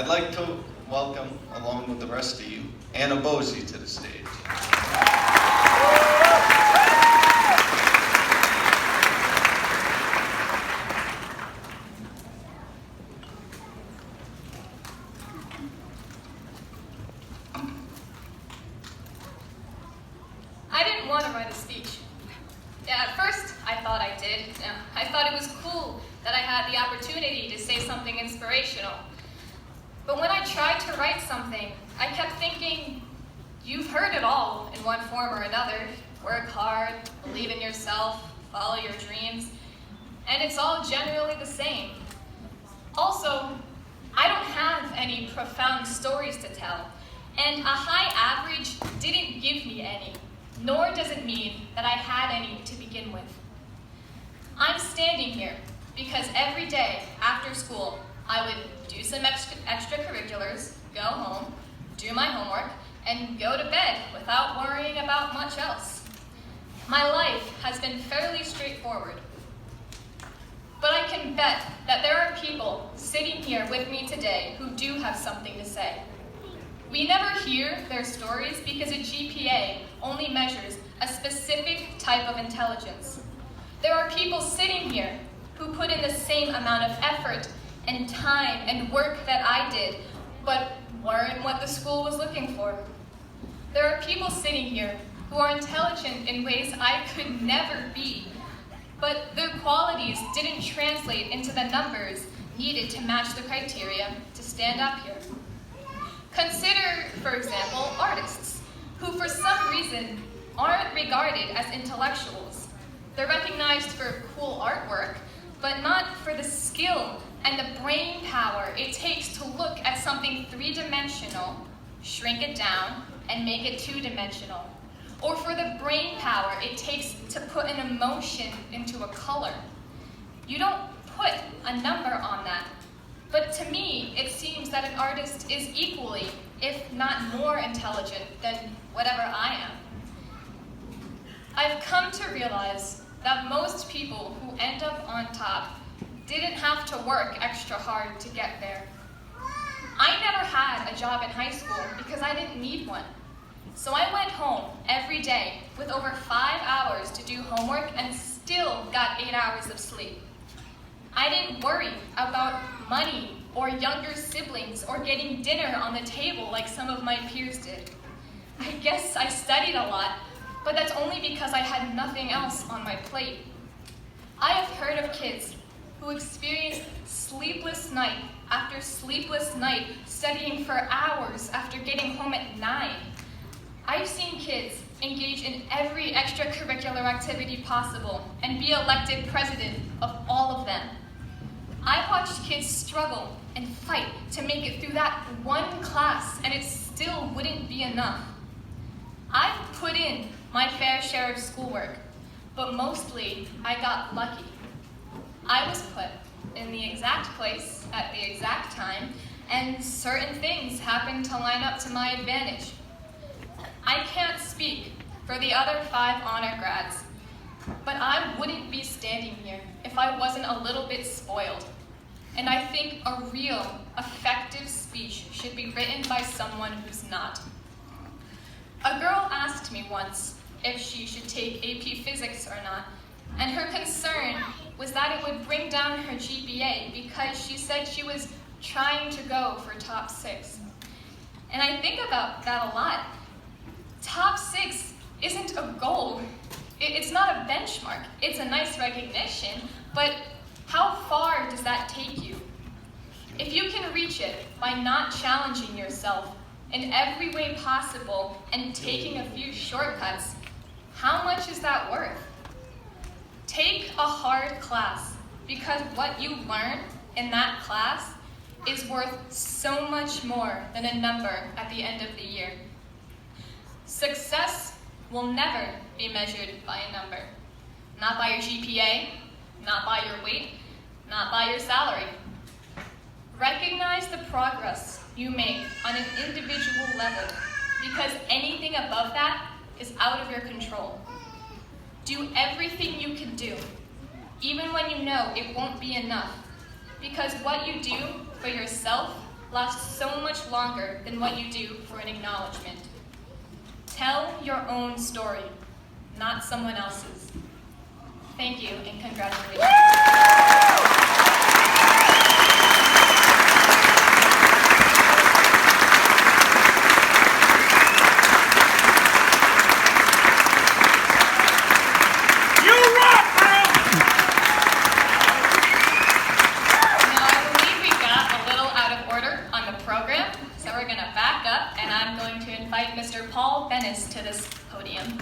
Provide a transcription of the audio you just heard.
I'd like to welcome, along with the rest of you, Boese to the stage. I didn't want to write a speech. Yeah, at first, I thought I did. I thought it was cool that I had the opportunity to say something inspirational. But when I tried to write something, I kept thinking, you've heard it all in one form or another. Work hard, believe in yourself, follow your dreams, and it's all generally the same. Also, I don't have any profound stories to tell, and a high average didn't give me any, nor does it mean that I had any to begin with. I'm standing here because every day after school, I would do some extracurriculars, go home, do my homework, and go to bed without worrying about much else. My life has been fairly straightforward. But I can bet that there are people sitting here with me today who do have something to say. We never hear their stories because a GPA only measures a specific type of intelligence. There are people sitting here who put in the same amount of effort and time and work that I did, but weren't what the school was looking for. There are people sitting here who are intelligent in ways I could never be, but their qualities didn't translate into the numbers needed to match the criteria to stand up here. Consider, for example, artists, who for some reason aren't regarded as intellectuals. They're recognized for cool artwork, but not for the skill and the brain power it takes to look at something three-dimensional, shrink it down, and make it two-dimensional. Or for the brain power it takes to put an emotion into a color. You don't put a number on that. But to me, it seems that an artist is equally, if not more intelligent than whatever I am. I've come to realize that most people who end up on top didn't have to work extra hard to get there. I never had a job in high school because I didn't need one. So I went home every day with over 5 hours to do homework and still got 8 hours of sleep. I didn't worry about money or younger siblings or getting dinner on the table like some of my peers did. I guess I studied a lot, but that's only because I had nothing else on my plate. I have heard of kids who experienced sleepless night after sleepless night studying for hours after getting home at 9. I've seen kids engage in every extracurricular activity possible and be elected president of all of them. I've watched kids struggle and fight to make it through that one class, and it still wouldn't be enough. I've put in my fair share of schoolwork, but mostly I got lucky. I was put in the exact place at the exact time, and certain things happened to line up to my advantage. I can't speak for the other 5 honor grads, but I wouldn't be standing here if I wasn't a little bit spoiled. And I think a real, effective speech should be written by someone who's not. A girl asked me once if she should take AP Physics or not, and her concern was that it would bring down her GPA because she said she was trying to go for top 6. And I think about that a lot. Top 6 isn't a goal. It's not a benchmark. It's a nice recognition, but how far does that take you? If you can reach it by not challenging yourself in every way possible and taking a few shortcuts, how much is that worth? Take a hard class, because what you learn in that class is worth so much more than a number at the end of the year. Success will never be measured by a number. Not by your GPA, not by your weight, not by your salary. Recognize the progress you make on an individual level, because anything above that is out of your control. Do everything you can do, even when you know it won't be enough, because what you do for yourself lasts so much longer than what you do for an acknowledgement. Tell your own story, not someone else's. Thank you and congratulations. So we're going to back up, and I'm going to invite Mr. Paul Bennis to this podium.